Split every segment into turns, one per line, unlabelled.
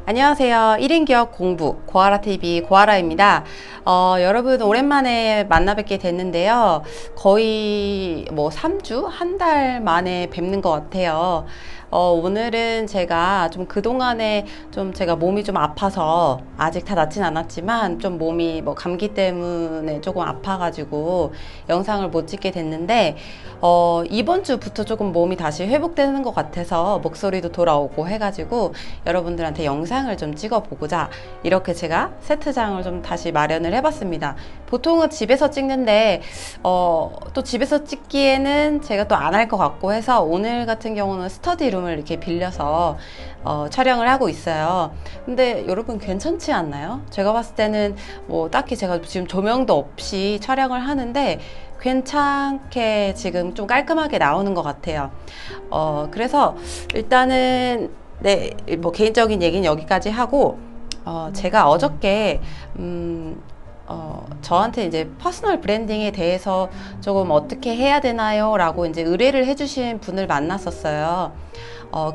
안녕하세요. 1인 기업 공부 고아라TV 고아라입니다. 여러분 오랜만에 만나 뵙게 됐는데요. 거의 뭐 3주? 한 달 만에 뵙는 것 같아요. 오늘은 제가 좀 그동안에 좀 제가 몸이 좀 아파서 아직 다 낫진 않았지만 좀 몸이 뭐 감기 때문에 조금 아파가지고 영상을 못 찍게 됐는데 이번 주부터 조금 몸이 다시 회복되는 것 같아서 목소리도 돌아오고 해가지고 여러분들한테 영상을 좀 찍어보고자 이렇게 제가 세트장을 좀 다시 마련을 해봤습니다. 보통은 집에서 찍는데 또 집에서 찍기에는 제가 또 안 할 것 같고 해서 오늘 같은 경우는 스터디룸을 이렇게 빌려서 촬영을 하고 있어요. 근데 여러분 괜찮지 않나요? 제가 봤을 때는 뭐 딱히 제가 지금 조명도 없이 촬영을 하는데 괜찮게 지금 좀 깔끔하게 나오는 것 같아요. 그래서 일단은 네, 뭐 개인적인 얘기는 여기까지 하고 제가 어저께 저한테 이제 퍼스널 브랜딩에 대해서 조금 어떻게 해야 되나요? 라고 이제 의뢰를 해주신 분을 만났었어요.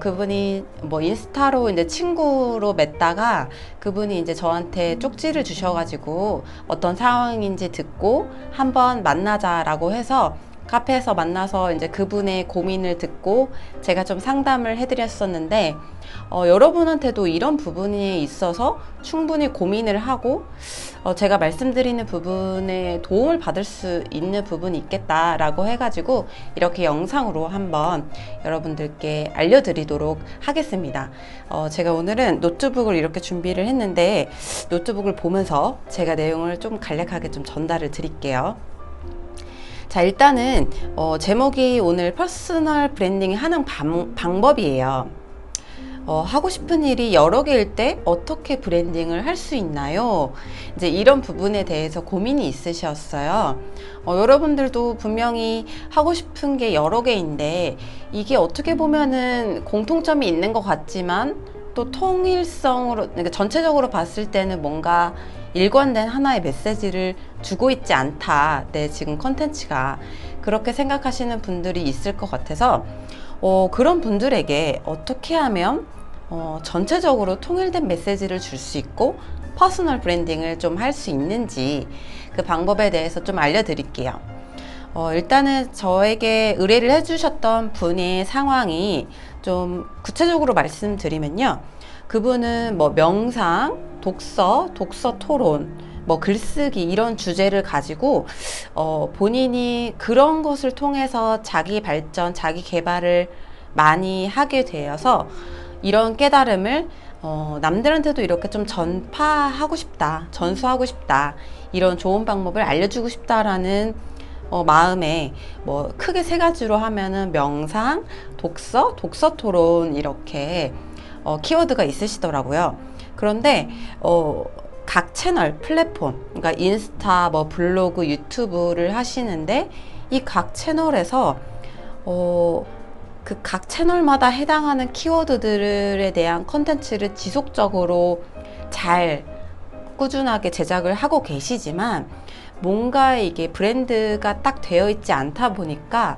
그분이 뭐 인스타로 이제 친구로 맺다가 그분이 이제 저한테 쪽지를 주셔가지고 어떤 상황인지 듣고 한번 만나자라고 해서 카페에서 만나서 이제 그분의 고민을 듣고 제가 좀 상담을 해드렸었는데 여러분한테도 이런 부분에 있어서 충분히 고민을 하고 제가 말씀드리는 부분에 도움을 받을 수 있는 부분이 있겠다라고 해가지고 이렇게 영상으로 한번 여러분들께 알려드리도록 하겠습니다. 제가 오늘은 노트북을 이렇게 준비를 했는데 노트북을 보면서 제가 내용을 좀 간략하게 좀 전달을 드릴게요. 자, 일단은 제목이 오늘 퍼스널 브랜딩 하는 방법이에요. 하고 싶은 일이 여러 개일 때 어떻게 브랜딩을 할 수 있나요? 이제 이런 부분에 대해서 고민이 있으셨어요. 여러분들도 분명히 하고 싶은 게 여러 개인데 이게 어떻게 보면은 공통점이 있는 것 같지만 또 통일성으로, 그러니까 전체적으로 봤을 때는 뭔가 일관된 하나의 메시지를 주고 있지 않다. 내 지금 컨텐츠가 그렇게 생각하시는 분들이 있을 것 같아서 그런 분들에게 어떻게 하면 전체적으로 통일된 메시지를 줄 수 있고 퍼스널 브랜딩을 좀 할 수 있는지 그 방법에 대해서 좀 알려드릴게요. 일단은 저에게 의뢰를 해주셨던 분의 상황이 좀 구체적으로 말씀드리면요. 그분은 뭐 명상, 독서 토론, 뭐 글쓰기 이런 주제를 가지고 본인이 그런 것을 통해서 자기 발전, 자기 개발을 많이 하게 되어서 이런 깨달음을 남들한테도 이렇게 좀 전파하고 싶다, 전수하고 싶다, 이런 좋은 방법을 알려주고 싶다라는 마음에 뭐 크게 세 가지로 하면은 명상, 독서 토론 이렇게 키워드가 있으시더라고요. 그런데 각 채널 플랫폼, 그러니까 인스타, 뭐 블로그, 유튜브를 하시는데 이 각 채널에서 그 각 채널마다 해당하는 키워드들에 대한 컨텐츠를 지속적으로 잘 꾸준하게 제작을 하고 계시지만 뭔가 이게 브랜드가 딱 되어 있지 않다 보니까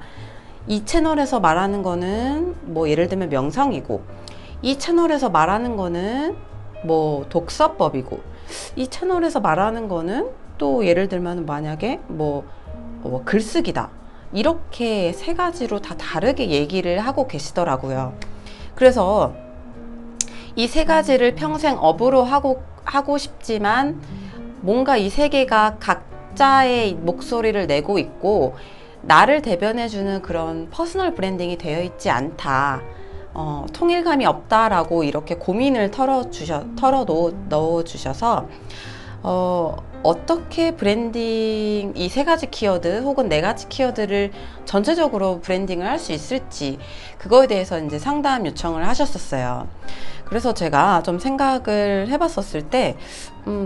이 채널에서 말하는 거는 뭐 예를 들면 명상이고 이 채널에서 말하는 거는 뭐 독서법이고 이 채널에서 말하는 거는 또 예를 들면 만약에 뭐 글쓰기다, 이렇게 세 가지로 다 다르게 얘기를 하고 계시더라고요. 그래서 이 세 가지를 평생 업으로 하고 싶지만 뭔가 이 세 개가 각자의 목소리를 내고 있고 나를 대변해주는 그런 퍼스널 브랜딩이 되어 있지 않다, 통일감이 없다라고 이렇게 고민을 넣어주셔서 어떻게 브랜딩 이 세 가지 키워드 혹은 네 가지 키워드를 전체적으로 브랜딩을 할 수 있을지 그거에 대해서 이제 상담 요청을 하셨었어요. 그래서 제가 좀 생각을 해봤었을 때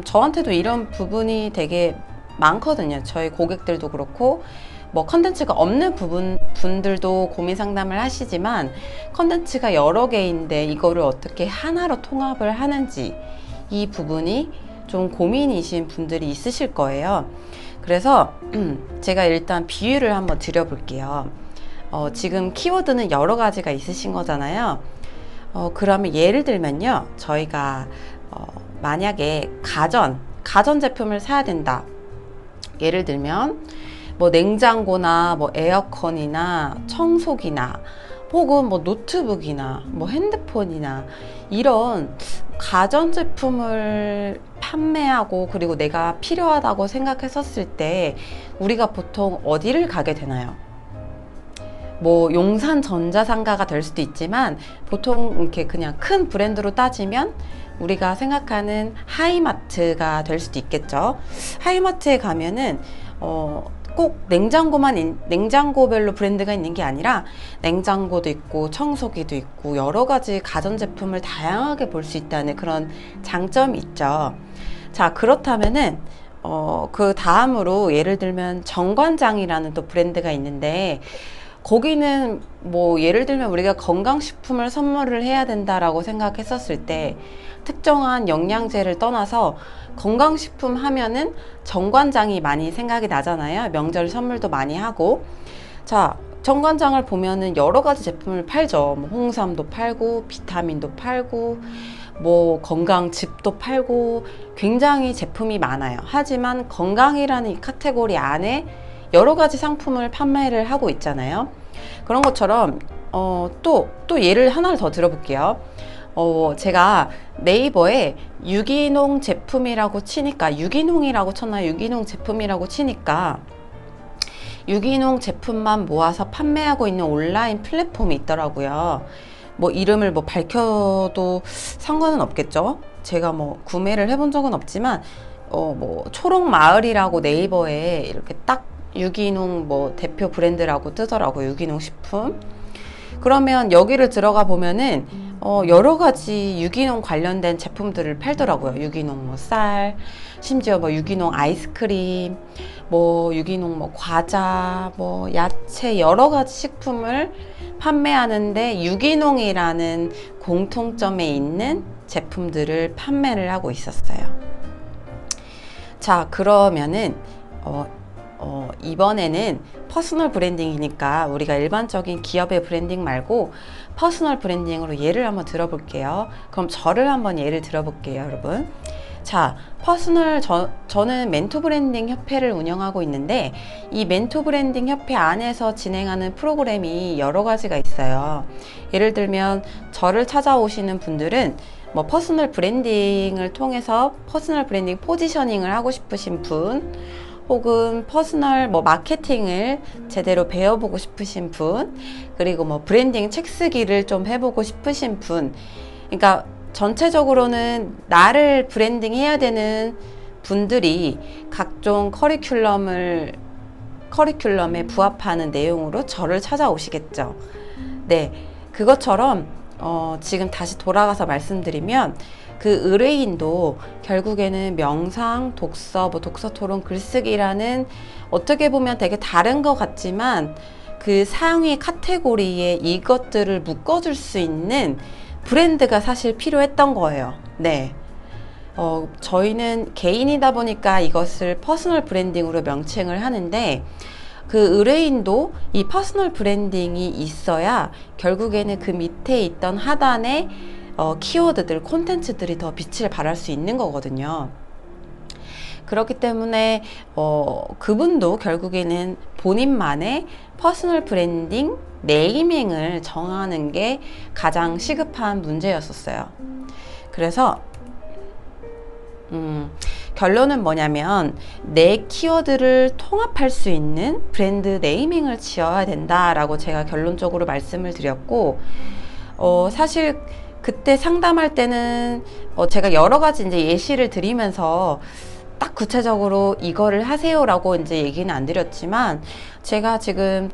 저한테도 이런 부분이 되게 많거든요. 저희 고객들도 그렇고 뭐 컨텐츠가 없는 분들도 고민 상담을 하시지만 컨텐츠가 여러 개인데 이거를 어떻게 하나로 통합을 하는지 이 부분이 좀 고민이신 분들이 있으실 거예요. 그래서 제가 일단 비유를 한번 드려볼게요. 지금 키워드는 여러 가지가 있으신 거잖아요. 그러면 예를 들면요. 저희가 만약에 가전 제품을 사야 된다. 예를 들면 뭐 냉장고나 뭐 에어컨이나 청소기나 혹은 뭐 노트북이나 뭐 핸드폰이나 이런 가전 제품을 판매하고 그리고 내가 필요하다고 생각했었을 때 우리가 보통 어디를 가게 되나요? 뭐 용산 전자상가가 될 수도 있지만 보통 이렇게 그냥 큰 브랜드로 따지면 우리가 생각하는 하이마트가 될 수도 있겠죠. 하이마트에 가면은 꼭 냉장고별로 브랜드가 있는 게 아니라 냉장고도 있고 청소기도 있고 여러 가지 가전제품을 다양하게 볼 수 있다는 그런 장점이 있죠. 자, 그렇다면은 그 다음으로 예를 들면 정관장이라는 또 브랜드가 있는데 거기는 뭐 예를 들면 우리가 건강식품을 선물을 해야 된다라고 생각했었을 때 특정한 영양제를 떠나서 건강식품 하면은 정관장이 많이 생각이 나잖아요. 명절 선물도 많이 하고. 자, 정관장을 보면은 여러 가지 제품을 팔죠. 뭐 홍삼도 팔고, 비타민도 팔고, 뭐 건강즙도 팔고, 굉장히 제품이 많아요. 하지만 건강이라는 이 카테고리 안에 여러 가지 상품을 판매를 하고 있잖아요. 그런 것처럼 또 예를 하나를 더 들어볼게요. 제가 네이버에 유기농 제품이라고 치니까 유기농이라고 쳤나요? 유기농 제품이라고 치니까 유기농 제품만 모아서 판매하고 있는 온라인 플랫폼이 있더라고요. 뭐 이름을 뭐 밝혀도 상관은 없겠죠? 제가 뭐 구매를 해본 적은 없지만 뭐 초록마을이라고 네이버에 이렇게 딱 유기농 뭐 대표 브랜드라고 뜨더라고요. 유기농 식품. 그러면 여기를 들어가 보면은 여러 가지 유기농 관련된 제품들을 팔더라고요. 유기농 뭐 쌀, 심지어 뭐 유기농 아이스크림, 뭐 유기농 뭐 과자, 뭐 야채 여러 가지 식품을 판매하는데 유기농이라는 공통점에 있는 제품들을 판매를 하고 있었어요. 자, 그러면은 이번에는 퍼스널 브랜딩이니까 우리가 일반적인 기업의 브랜딩 말고 퍼스널 브랜딩으로 예를 한번 들어볼게요. 그럼 저를 한번 예를 들어볼게요, 여러분. 자, 저는 멘토 브랜딩 협회를 운영하고 있는데 이 멘토 브랜딩 협회 안에서 진행하는 프로그램이 여러 가지가 있어요. 예를 들면 저를 찾아오시는 분들은 뭐 퍼스널 브랜딩을 통해서 퍼스널 브랜딩 포지셔닝을 하고 싶으신 분, 혹은 퍼스널 뭐 마케팅을 제대로 배워보고 싶으신 분, 그리고 뭐 브랜딩 책 쓰기를 좀 해보고 싶으신 분, 그러니까 전체적으로는 나를 브랜딩 해야 되는 분들이 각종 커리큘럼에 부합하는 내용으로 저를 찾아오시겠죠. 네, 그것처럼 지금 다시 돌아가서 말씀드리면 그 의뢰인도 결국에는 명상, 독서, 뭐 독서 토론, 글쓰기라는 어떻게 보면 되게 다른 것 같지만 그 상위 카테고리에 이것들을 묶어줄 수 있는 브랜드가 사실 필요했던 거예요. 네. 저희는 개인이다 보니까 이것을 퍼스널 브랜딩으로 명칭을 하는데 그 의뢰인도 이 퍼스널 브랜딩이 있어야 결국에는 그 밑에 있던 하단에 키워드들, 콘텐츠들이 더 빛을 발할 수 있는 거거든요. 그렇기 때문에 그분도 결국에는 본인만의 퍼스널 브랜딩 네이밍을 정하는 게 가장 시급한 문제였었어요. 그래서 결론은 뭐냐면 내 키워드를 통합할 수 있는 브랜드 네이밍을 지어야 된다라고 제가 결론적으로 말씀을 드렸고, 사실 그때 상담할 때는 제가 여러 가지 이제 예시를 드리면서 딱 구체적으로 이거를 하세요라고 이제 얘기는 안 드렸지만, 제가 지금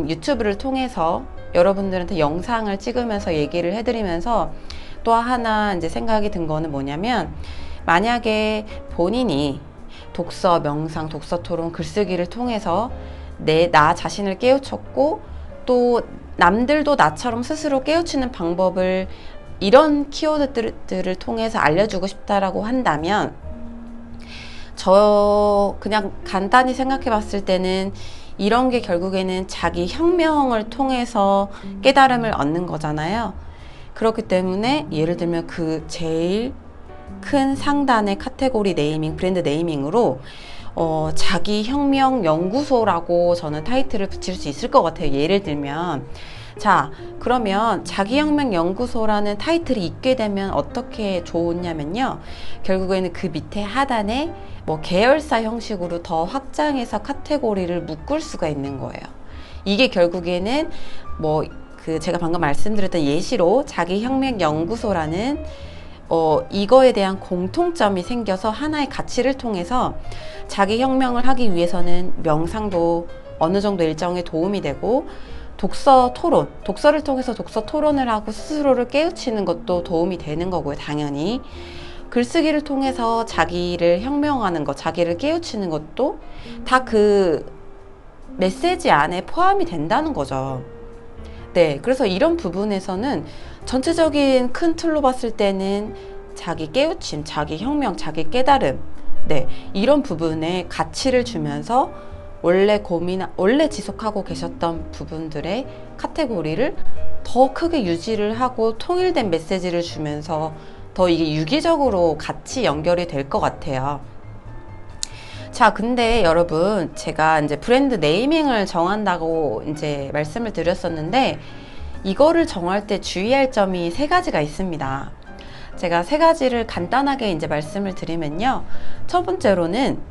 유튜브를 통해서 여러분들한테 영상을 찍으면서 얘기를 해드리면서 또 하나 이제 생각이 든 거는 뭐냐면, 만약에 본인이 독서, 명상, 독서 토론, 글쓰기를 통해서 나 자신을 깨우쳤고 또 남들도 나처럼 스스로 깨우치는 방법을 이런 키워드들을 통해서 알려주고 싶다라고 한다면, 저 그냥 간단히 생각해 봤을 때는 이런 게 결국에는 자기 혁명을 통해서 깨달음을 얻는 거잖아요. 그렇기 때문에 예를 들면 그 제일 큰 상단의 카테고리 네이밍, 브랜드 네이밍으로 자기 혁명 연구소라고 저는 타이틀을 붙일 수 있을 것 같아요. 예를 들면 자, 그러면 자기혁명 연구소라는 타이틀이 있게 되면 어떻게 좋냐면요, 결국에는 그 밑에 하단에 뭐 계열사 형식으로 더 확장해서 카테고리를 묶을 수가 있는 거예요. 이게 결국에는 뭐 그 제가 방금 말씀드렸던 예시로 자기혁명 연구소라는 이거에 대한 공통점이 생겨서 하나의 가치를 통해서 자기 혁명을 하기 위해서는 명상도 어느 정도 일정에 도움이 되고, 독서 토론, 독서를 통해서 독서 토론을 하고 스스로를 깨우치는 것도 도움이 되는 거고요. 당연히 글쓰기를 통해서 자기를 혁명하는 것, 자기를 깨우치는 것도 다 그 메시지 안에 포함이 된다는 거죠. 네, 그래서 이런 부분에서는 전체적인 큰 틀로 봤을 때는 자기 깨우침, 자기 혁명, 자기 깨달음, 네, 이런 부분에 가치를 주면서 원래 지속하고 계셨던 부분들의 카테고리를 더 크게 유지를 하고 통일된 메시지를 주면서 더 이게 유기적으로 같이 연결이 될 것 같아요. 자, 근데 여러분, 제가 이제 브랜드 네이밍을 정한다고 이제 말씀을 드렸었는데, 이거를 정할 때 주의할 점이 세 가지가 있습니다. 제가 세 가지를 간단하게 이제 말씀을 드리면요. 첫 번째로는,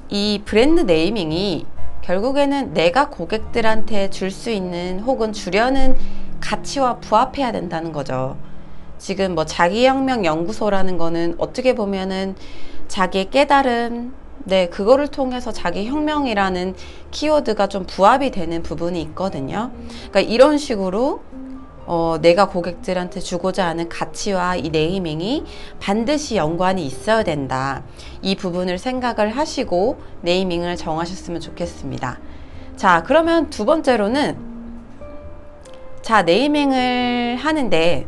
이 브랜드 네이밍이 결국에는 내가 고객들한테 줄 수 있는 혹은 주려는 가치와 부합해야 된다는 거죠. 지금 뭐 자기혁명 연구소라는 거는 어떻게 보면은 자기의 깨달음, 네, 그거를 통해서 자기 혁명이라는 키워드가 좀 부합이 되는 부분이 있거든요. 그러니까 이런 식으로 내가 고객들한테 주고자 하는 가치와 이 네이밍이 반드시 연관이 있어야 된다. 이 부분을 생각을 하시고 네이밍을 정하셨으면 좋겠습니다. 자, 그러면 두 번째로는, 자, 네이밍을 하는데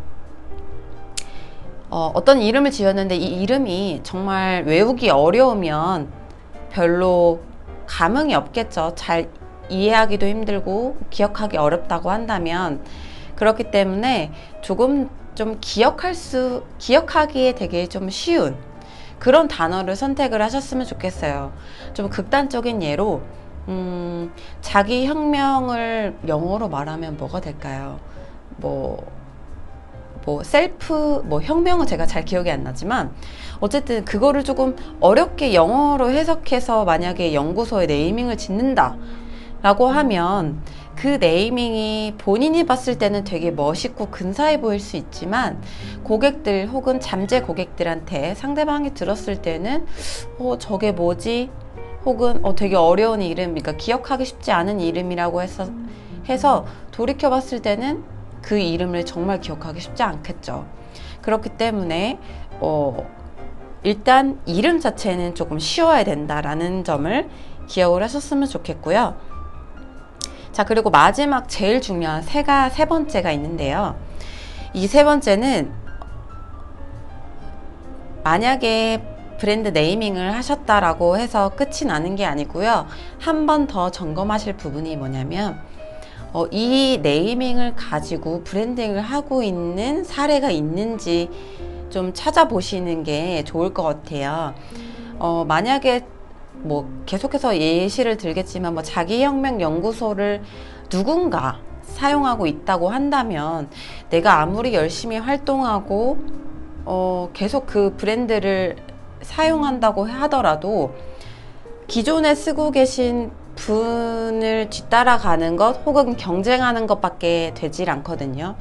어떤 이름을 지었는데 이 이름이 정말 외우기 어려우면 별로 감흥이 없겠죠. 잘 이해하기도 힘들고 기억하기 어렵다고 한다면. 그렇기 때문에 조금 좀 기억하기에 되게 좀 쉬운 그런 단어를 선택을 하셨으면 좋겠어요. 좀 극단적인 예로 자기 혁명을 영어로 말하면 뭐가 될까요? 셀프, 혁명은 제가 잘 기억이 안 나지만, 어쨌든 그거를 조금 어렵게 영어로 해석해서 만약에 연구소에 네이밍을 짓는다 라고 하면, 그 네이밍이 본인이 봤을 때는 되게 멋있고 근사해 보일 수 있지만, 고객들 혹은 잠재 고객들한테 상대방이 들었을 때는 저게 뭐지? 혹은 되게 어려운 이름, 그러니까 기억하기 쉽지 않은 이름이라고 해서 돌이켜 봤을 때는 그 이름을 정말 기억하기 쉽지 않겠죠. 그렇기 때문에 일단 이름 자체는 조금 쉬워야 된다라는 점을 기억을 하셨으면 좋겠고요. 자, 그리고 마지막 제일 중요한 세 번째가 있는데요. 이 세 번째는, 만약에 브랜드 네이밍을 하셨다라고 해서 끝이 나는 게 아니고요. 한 번 더 점검하실 부분이 뭐냐면, 이 네이밍을 가지고 브랜딩을 하고 있는 사례가 있는지 좀 찾아보시는 게 좋을 것 같아요. 만약에 계속해서 예시를 들겠지만 자기혁명 연구소를 누군가 사용하고 있다고 한다면, 내가 아무리 열심히 활동하고 계속 그 브랜드를 사용한다고 하더라도 기존에 쓰고 계신 분을 뒤따라가는 것 혹은 경쟁하는 것밖에 되질 않거든요.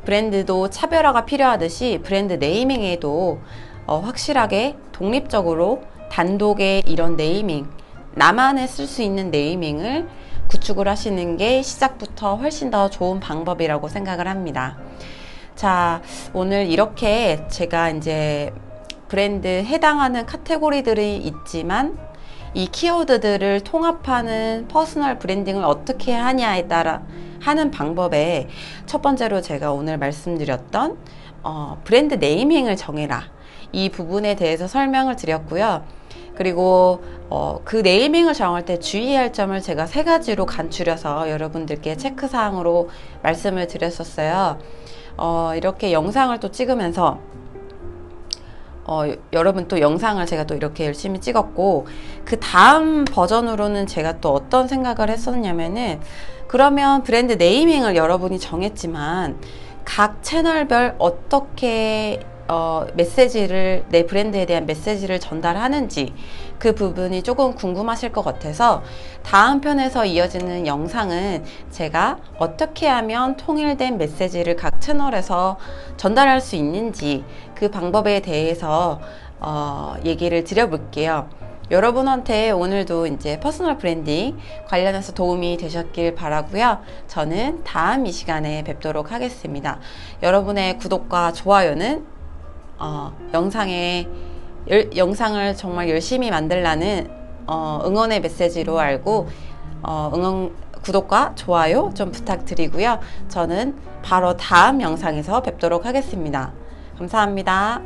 브랜드도 차별화가 필요하듯이 브랜드 네이밍에도 확실하게 독립적으로 단독의 이런 네이밍, 나만의 쓸 수 있는 네이밍을 구축을 하시는 게 시작부터 훨씬 더 좋은 방법이라고 생각을 합니다. 자, 오늘 이렇게 제가 이제 브랜드에 해당하는 카테고리들이 있지만 이 키워드들을 통합하는 퍼스널 브랜딩을 어떻게 하냐에 따라 하는 방법에 첫 번째로 제가 오늘 말씀드렸던 브랜드 네이밍을 정해라, 이 부분에 대해서 설명을 드렸고요. 그리고 그 네이밍을 정할 때 주의할 점을 제가 3가지로 간추려서 여러분들께 체크사항으로 말씀을 드렸었어요. 이렇게 영상을 또 찍으면서 여러분 또 영상을 제가 또 이렇게 열심히 찍었고, 그 다음 버전으로는 제가 또 어떤 생각을 했었냐면은, 그러면 브랜드 네이밍을 여러분이 정했지만 각 채널별 어떻게 메시지를, 내 브랜드에 대한 메시지를 전달하는지 그 부분이 조금 궁금하실 것 같아서, 다음 편에서 이어지는 영상은 제가 어떻게 하면 통일된 메시지를 각 채널에서 전달할 수 있는지 그 방법에 대해서 얘기를 드려볼게요. 여러분한테 오늘도 이제 퍼스널 브랜딩 관련해서 도움이 되셨길 바라고요. 저는 다음 이 시간에 뵙도록 하겠습니다. 여러분의 구독과 좋아요는 영상을 정말 열심히 만들라는 응원의 메시지로 알고 구독과 좋아요 좀 부탁드리고요. 저는 바로 다음 영상에서 뵙도록 하겠습니다. 감사합니다.